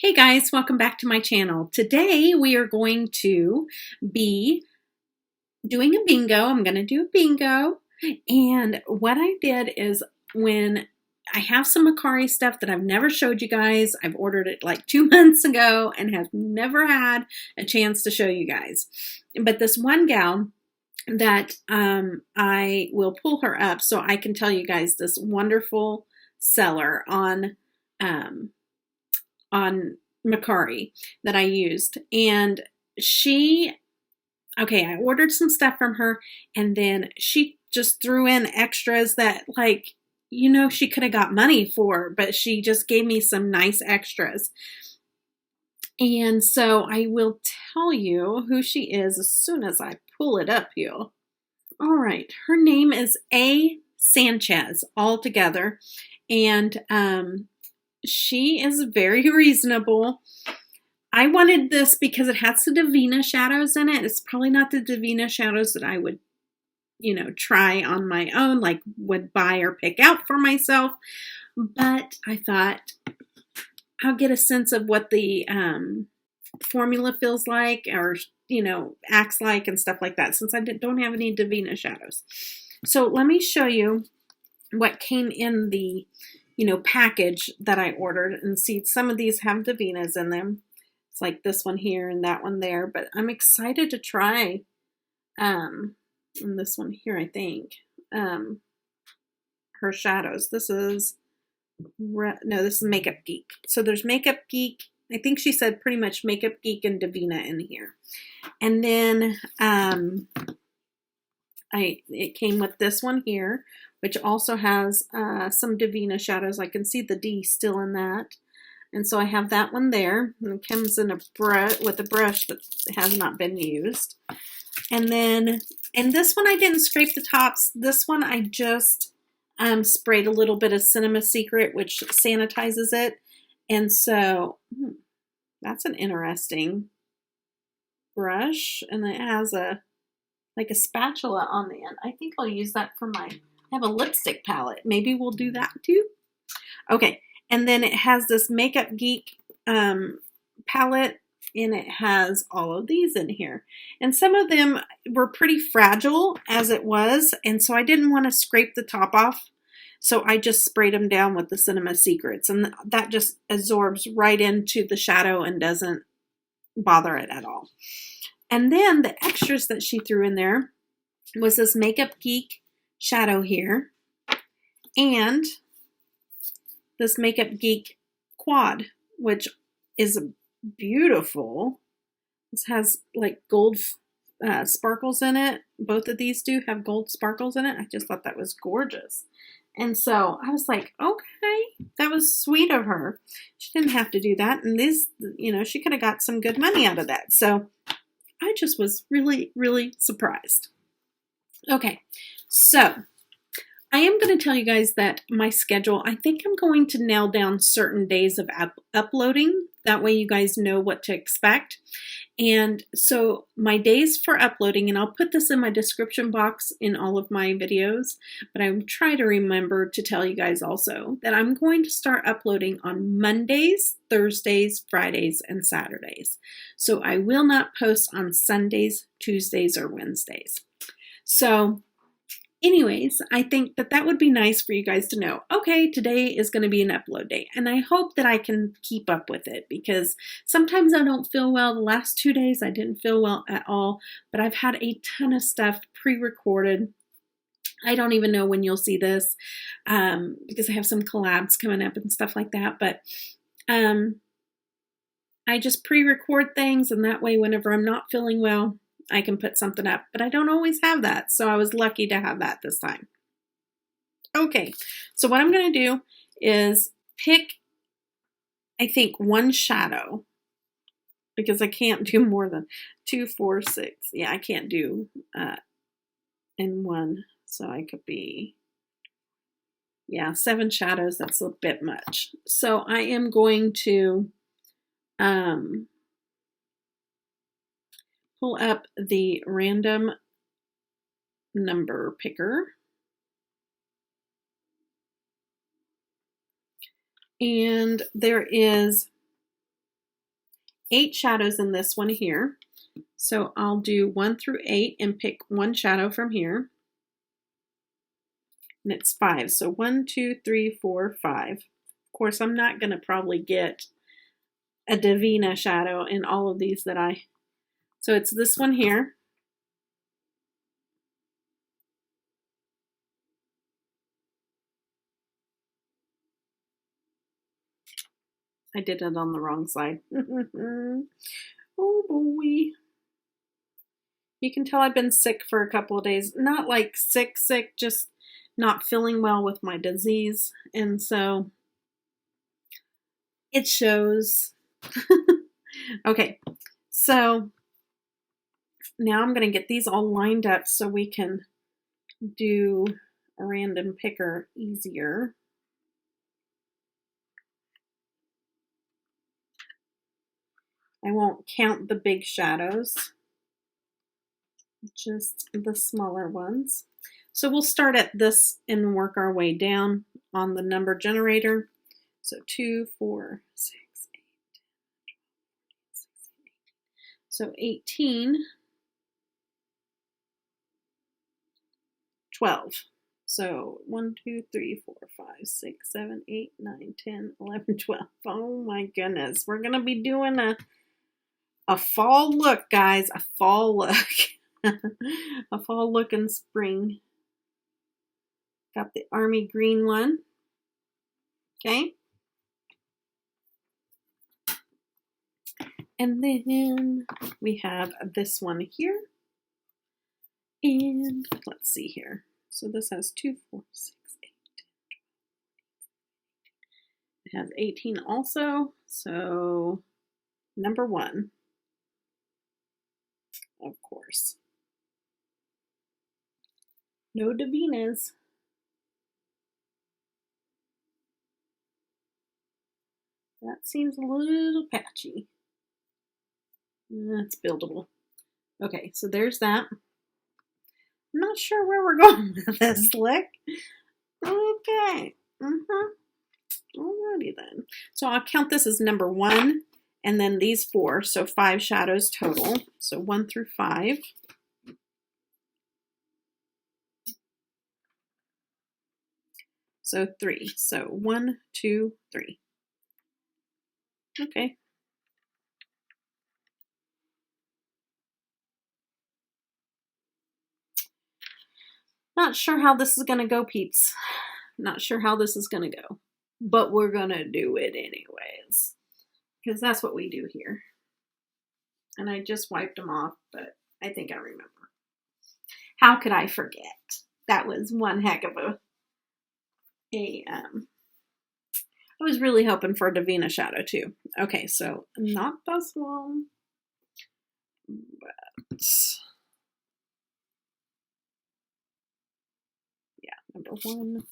Hey guys, welcome back to my channel. Today we are going to be doing a bingo. I'm going to do a bingo. And what I did is when I have some Mercari stuff that I've never showed you guys. I've ordered it like 2 months ago and have never had a chance to show you guys. But this one gal that I will pull her up so I can tell you guys this wonderful seller on Mercari that I used. And I ordered some stuff from her and then she just threw in extras that she could have got money for, but she just gave me some nice extras. And so I will tell you who she is as soon as I pull it up here. All right. Her name is ASanchez all together. And, she is very reasonable. I wanted this because it has the Divina shadows in it. It's probably not the Divina shadows that I would, try on my own, like would buy or pick out for myself. But I thought I'll get a sense of what the formula feels like or, acts like and stuff like that since I don't have any Divina shadows. So let me show you what came in the package that I ordered, and see some of these have Divinas in them. It's like this one here and that one there, but I'm excited to try and this one here, I think her shadows. This is Makeup Geek. So there's Makeup Geek. I think she said pretty much Makeup Geek and Divina in here. And then it came with this one here, which also has some Divina shadows. I can see the D still in that. And so I have that one there. And it comes in with a brush that has not been used. And then, and this one I didn't scrape the tops. This one I just sprayed a little bit of Cinema Secret, which sanitizes it. And so that's an interesting brush. And it has like a spatula on the end. I think I'll use that for I have a lipstick palette. Maybe we'll do that too. Okay, and then it has this Makeup Geek palette, and it has all of these in here. And some of them were pretty fragile as it was, and so I didn't want to scrape the top off. So I just sprayed them down with the Cinema Secrets, and that just absorbs right into the shadow and doesn't bother it at all. And then the extras that she threw in there was this Makeup Geek shadow here and this Makeup Geek quad, which is beautiful. This has like gold sparkles in it. Both of these do have gold sparkles in it. I just thought that was gorgeous. And so I was like, okay, that was sweet of her. She didn't have to do that. And this, she could have got some good money out of that. So I just was really, really surprised. Okay, so I am going to tell you guys that my schedule, I think I'm going to nail down certain days of uploading. That way you guys know what to expect. And so my days for uploading, and I'll put this in my description box in all of my videos, but I will try to remember to tell you guys also that I'm going to start uploading on Mondays, Thursdays, Fridays, and Saturdays. So I will not post on Sundays, Tuesdays, or Wednesdays. So anyways, I think that would be nice for you guys to know, okay, today is going to be an upload day. And I hope that I can keep up with it because sometimes I don't feel well. The last 2 days I didn't feel well at all, but I've had a ton of stuff pre-recorded. I don't even know when you'll see this because I have some collabs coming up and stuff like that. But I just pre-record things, and that way whenever I'm not feeling well, I can put something up, but I don't always have that. So I was lucky to have that this time. Okay, so what I'm going to do is pick, I think, one shadow because I can't do more than 2, 4, 6. Yeah, I can't do in one. So I could be, 7 shadows. That's a bit much. So I am going to pull up the random number picker. And there is 8 shadows in this one here. So I'll do 1 through 8 and pick one shadow from here. And it's 5. So 1, 2, 3, 4, 5. Of course, I'm not going to probably get a Divina shadow in all of these that I... So it's this one here. I did it on the wrong side. Oh boy. You can tell I've been sick for a couple of days. Not like sick, just not feeling well with my disease. And so it shows. Okay, so now I'm going to get these all lined up so we can do a random picker easier. I won't count the big shadows, just the smaller ones. So we'll start at this and work our way down on the number generator. So 2, 4, 6, 8, 10, 12, 13, 16, 18. So 18, 12. So 1, 2, 3, 4, 5, 6, 7, 8, 9, 10, 11, 12. Oh my goodness. We're going to be doing a fall look, guys. A fall look. A fall look in spring. Got the army green one. Okay. And then we have this one here. And let's see here. So this has 2, 4, 6, 8, 10, 12. It has 18 also. So number 1, of course. No Divinas. That seems a little patchy. That's buildable. Okay, so there's that. I'm not sure where we're going with this look. Okay. Alrighty then. So I'll count this as number 1, and then these 4, so 5 shadows total. So 1 through 5. So 3. So 1, 2, 3. Okay. Not sure how this is going to go, peeps. Not sure how this is going to go. But we're going to do it anyways. Because that's what we do here. And I just wiped them off, but I think I remember. How could I forget? That was one heck of I was really hoping for a Divina shadow too. Okay, so not this one, but yeah, number 1.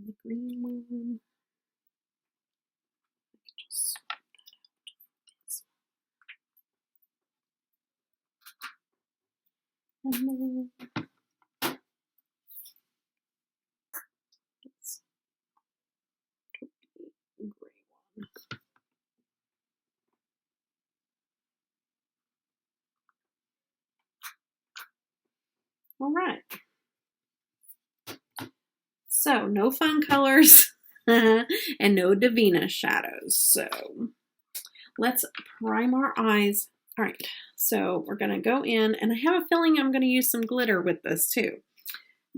The green one. Just swap that out. And then let's put the gray one. All right. So no fun colors and no Divina shadows. So let's prime our eyes. All right, so we're going to go in, and I have a feeling I'm going to use some glitter with this too,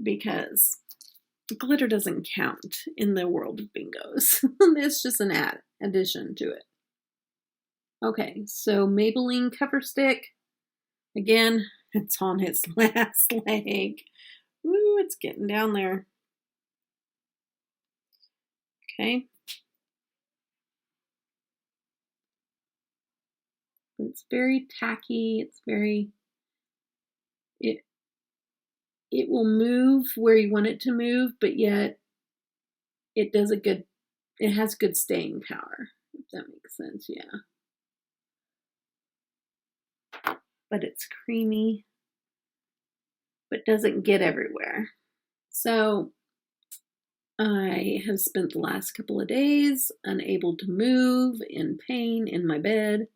because glitter doesn't count in the world of bingos. It's just an addition to it. Okay, so Maybelline Cover Stick. Again, it's on its last leg. Ooh, it's getting down there. Okay. It's very tacky. It's very, it will move where you want it to move, but yet it does it has good staying power, if that makes sense, yeah. But it's creamy, but doesn't get everywhere. So I have spent the last couple of days unable to move, in pain, in my bed.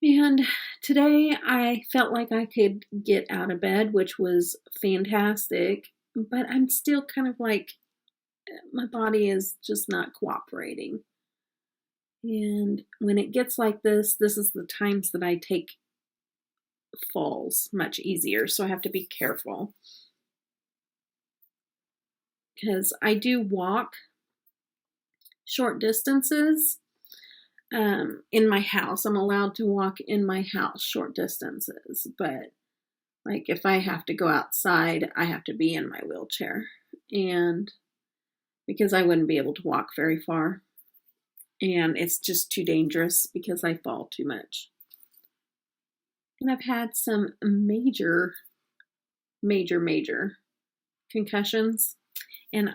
And today I felt like I could get out of bed, which was fantastic. But I'm still kind of like, my body is just not cooperating. And when it gets like this is the times that I take falls much easier. So I have to be careful. Because I do walk short distances in my house. I'm allowed to walk in my house short distances. But like if I have to go outside, I have to be in my wheelchair. And because I wouldn't be able to walk very far. And it's just too dangerous because I fall too much. And I've had some major concussions and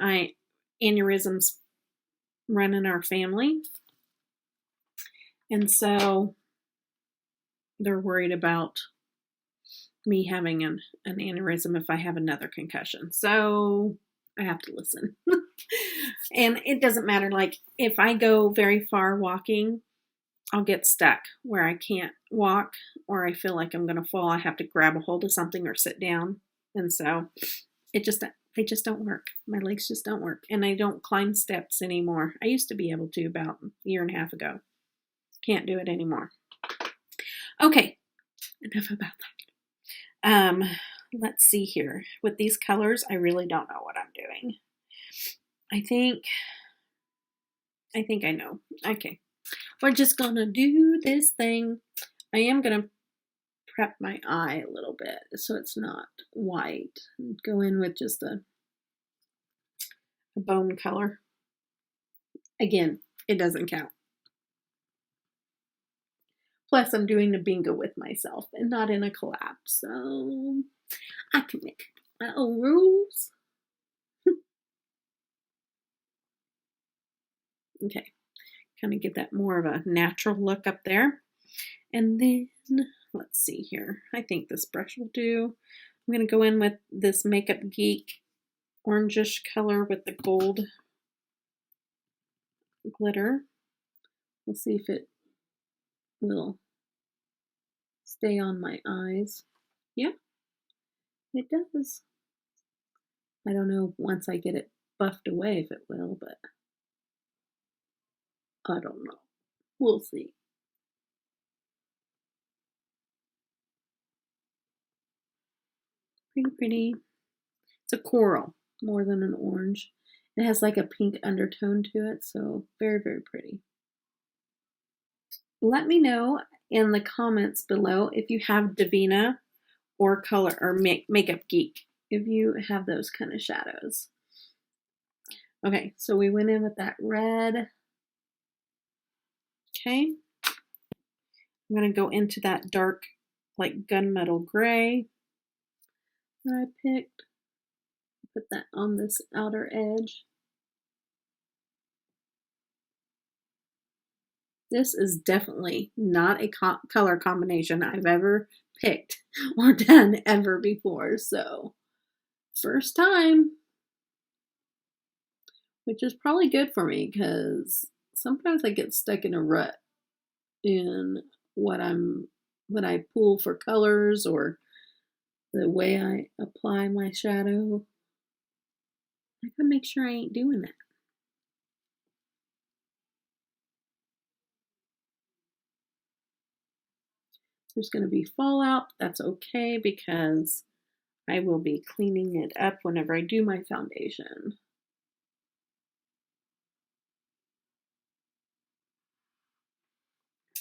aneurysms run in our family. And so they're worried about me having an aneurysm if I have another concussion. So I have to listen. And it doesn't matter. Like if I go very far walking, I'll get stuck where I can't walk or I feel like I'm going to fall. I have to grab a hold of something or sit down. And so they just don't work. My legs just don't work. And I don't climb steps anymore. I used to be able to about a year and a half ago. Can't do it anymore. Okay, enough about that. Let's see here. With these colors, I really don't know what I'm doing. I think I know. Okay. We're just gonna do this thing. I am gonna prep my eye a little bit so it's not white. Go in with just a bone color. Again, it doesn't count. Plus, I'm doing a bingo with myself and not in a collab, so I can make my own rules. Okay, kind of get that more of a natural look up there. And then, let's see here. I think this brush will do. I'm going to go in with this Makeup Geek orangish color with the gold glitter. We'll see if it will stay on my eyes. Yeah, it does. I don't know once I get it buffed away if it will, but I don't know. We'll see. Pretty pretty. It's a coral more than an orange. It has like a pink undertone to it, so very, very pretty. Let me know in the comments below if you have Divina or Color or Makeup Geek, if you have those kind of shadows. Okay, so we went in with that red. Okay. I'm going to go into that dark, like gunmetal gray that I picked. Put that on this outer edge. This is definitely not a color combination I've ever picked or done ever before. So, first time. Which is probably good for me because sometimes I get stuck in a rut in what I pull for colors or the way I apply my shadow. I gotta make sure I ain't doing that. There's going to be fallout. That's okay because I will be cleaning it up whenever I do my foundation.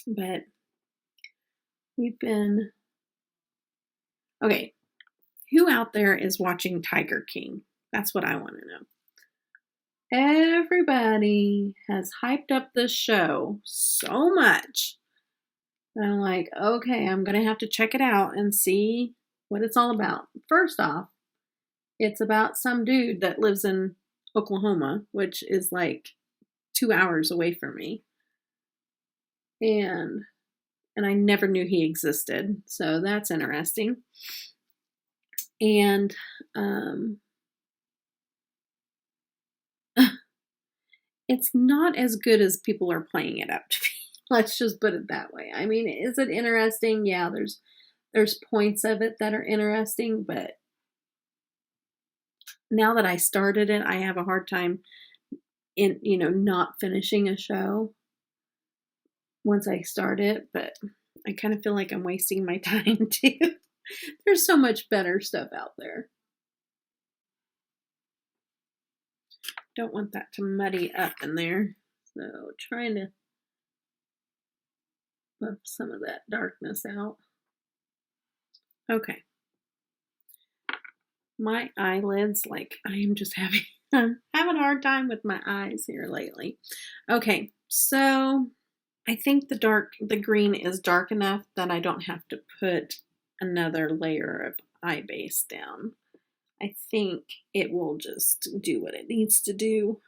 But we've been... Okay, who out there is watching Tiger King? That's what I want to know. Everybody has hyped up this show so much. And I'm like, okay, I'm going to have to check it out and see what it's all about. First off, it's about some dude that lives in Oklahoma, which is like 2 hours away from me. And I never knew he existed. So that's interesting. And it's not as good as people are playing it up to be. Let's just put it that way. I mean, is it interesting? Yeah, there's points of it that are interesting, but now that I started it, I have a hard time in, not finishing a show once I start it, but I kind of feel like I'm wasting my time too. There's so much better stuff out there. Don't want that to muddy up in there. So trying to buff some of that darkness out. Okay. My eyelids, like I am just I'm having a hard time with my eyes here lately. Okay, so I think the green is dark enough that I don't have to put another layer of eye base down. I think it will just do what it needs to do.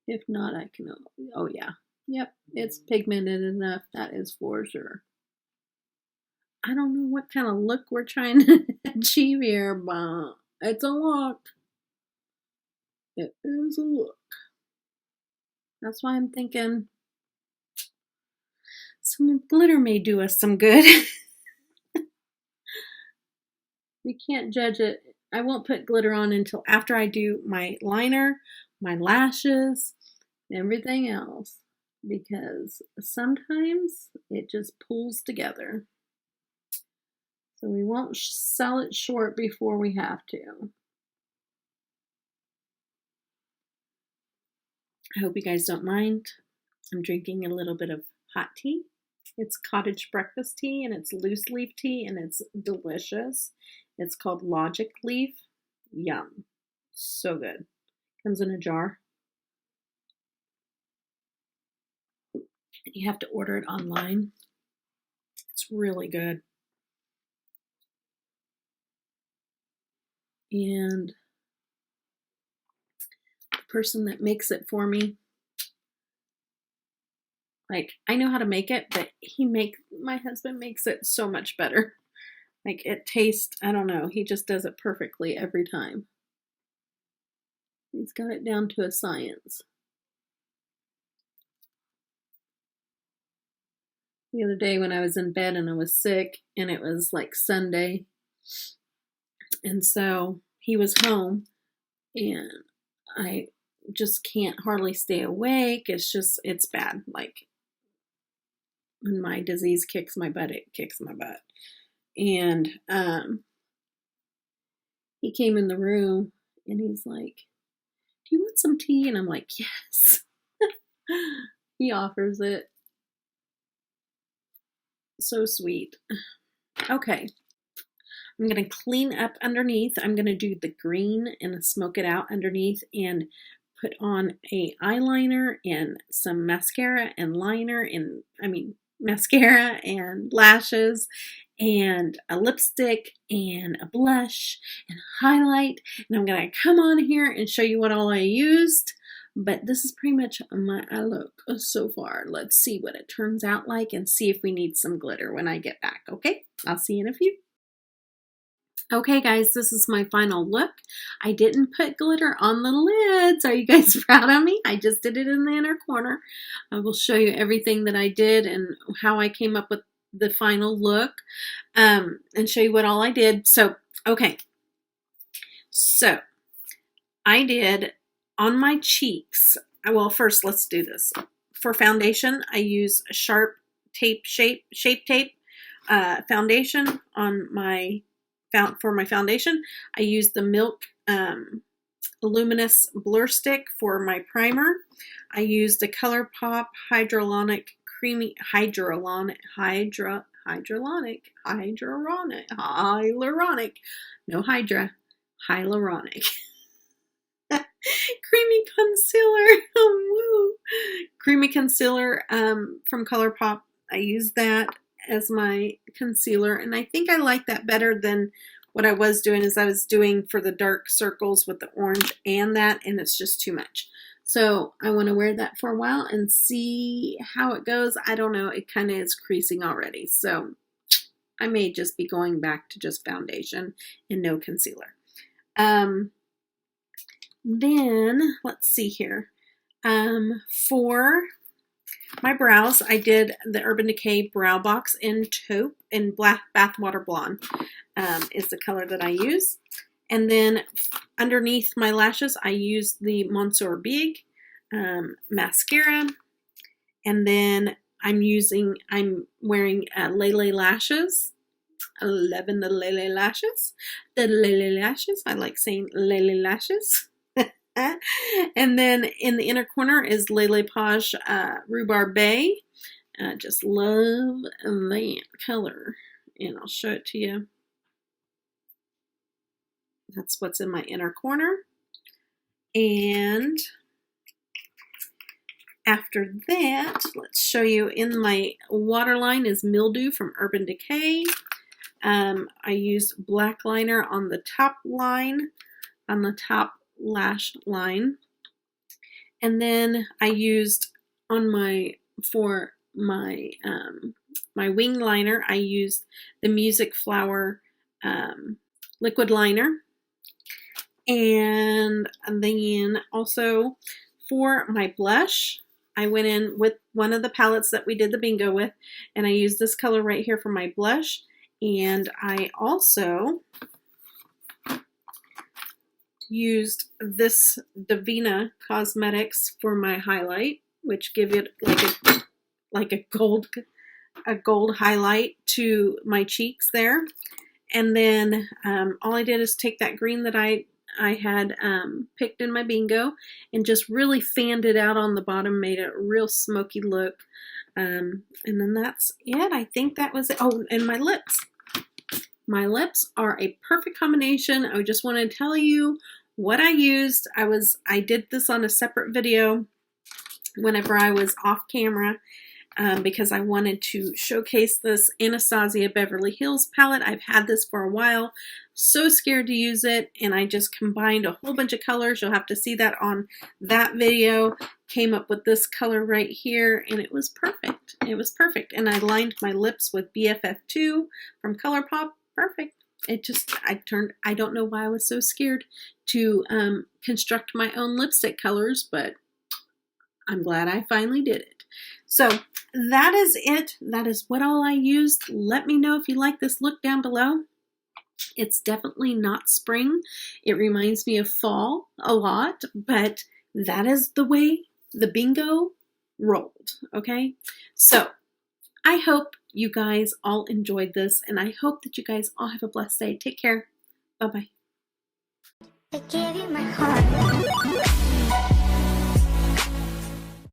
If not, I can, oh yeah. Yep, it's pigmented enough, that is for sure. I don't know what kind of look we're trying to achieve here, but it's a look. It is a look. That's why I'm thinking some glitter may do us some good. We can't judge it. I won't put glitter on until after I do my liner, my lashes, everything else, because sometimes it just pulls together. So we won't sell it short before we have to. I hope you guys don't mind. I'm drinking a little bit of hot tea. It's cottage breakfast tea, and it's loose leaf tea, and it's delicious. It's called Logic Leaf. Yum. So good. Comes in a jar. You have to order it online. It's really good. And the person that makes it for me, like, I know how to make it, but my husband makes it so much better. Like, it tastes, I don't know, he just does it perfectly every time. He's got it down to a science. The other day when I was in bed and I was sick, and it was like Sunday, and so he was home, and I just can't hardly stay awake. It's bad. Like, when my disease kicks my butt, it kicks my butt. And he came in the room and he's like, "Do you want some tea?" And I'm like, "Yes." He offers it. So sweet. Okay. I'm going to clean up underneath. I'm going to do the green and smoke it out underneath and put on a eyeliner and some mascara and mascara and lashes and a lipstick and a blush and highlight. And I'm going to come on here and show you what all I used. But this is pretty much my eye look so far. Let's see what it turns out like and see if we need some glitter when I get back, okay? I'll see you in a few. Okay, guys, this is my final look. I didn't put glitter on the lids. Are you guys proud of me? I just did it in the inner corner. I will show you everything that I did and how I came up with the final look, and show you what all I did. So, okay. So, I did on my cheeks. Well, first, let's do this. For foundation, I use a sharp tape, shape tape foundation on my for my foundation. I use the Milk Luminous Blur Stick for my primer. I used the ColourPop Hyaluronic hyaluronic creamy concealer. Woo. Creamy concealer from ColourPop. I use that as my concealer, and I think I like that better than what I was doing. Is I was doing for the dark circles with the orange and it's just too much. So I want to wear that for a while and see how it goes. I don't know, it kind of is creasing already, so I may just be going back to just foundation and no concealer. Then, let's see here. For my brows, I did the Urban Decay Brow Box in taupe, in Black Bathwater Blonde is the color that I use. And then underneath my lashes, I used the Monsieur Big mascara. And then I'm wearing Lele lashes. Loving the Lele lashes. The Lele lashes. I like saying Lele lashes. And then in the inner corner is LeLePosh Rhubarb Bay. Just love that color. And I'll show it to you. That's what's in my inner corner. And after that, let's show you in my waterline is Mildew from Urban Decay. I used black liner on the top line, on the top lash line. And then I used for my wing liner, I used the Music Flower liquid liner. And then also for my blush, I went in with one of the palettes that we did the bingo with, and I used this color right here for my blush. And I also used this Debutawn Cosmetics for my highlight, which give it like a gold highlight to my cheeks there. And then all I did is take that green that I had picked in my bingo and just really fanned it out on the bottom, made it a real smoky look. And then that's it. I think that was it. Oh, and my lips. My lips are a perfect combination. I just want to tell you what I used. I did this on a separate video whenever I was off camera. Because I wanted to showcase this Anastasia Beverly Hills palette. I've had this for a while, so scared to use it, and I just combined a whole bunch of colors. You'll have to see that on that video. Came up with this color right here, and it was perfect. It was perfect, and I lined my lips with BFF2 from ColourPop. Perfect. I don't know why I was so scared to construct my own lipstick colors, but I'm glad I finally did it. So that is it. That is what all I used. Let me know if you like this look down below. It's definitely not spring. It reminds me of fall a lot, but that is the way the bingo rolled, okay? So I hope you guys all enjoyed this, and I hope that you guys all have a blessed day. Take care. Bye-bye. I gave you my heart.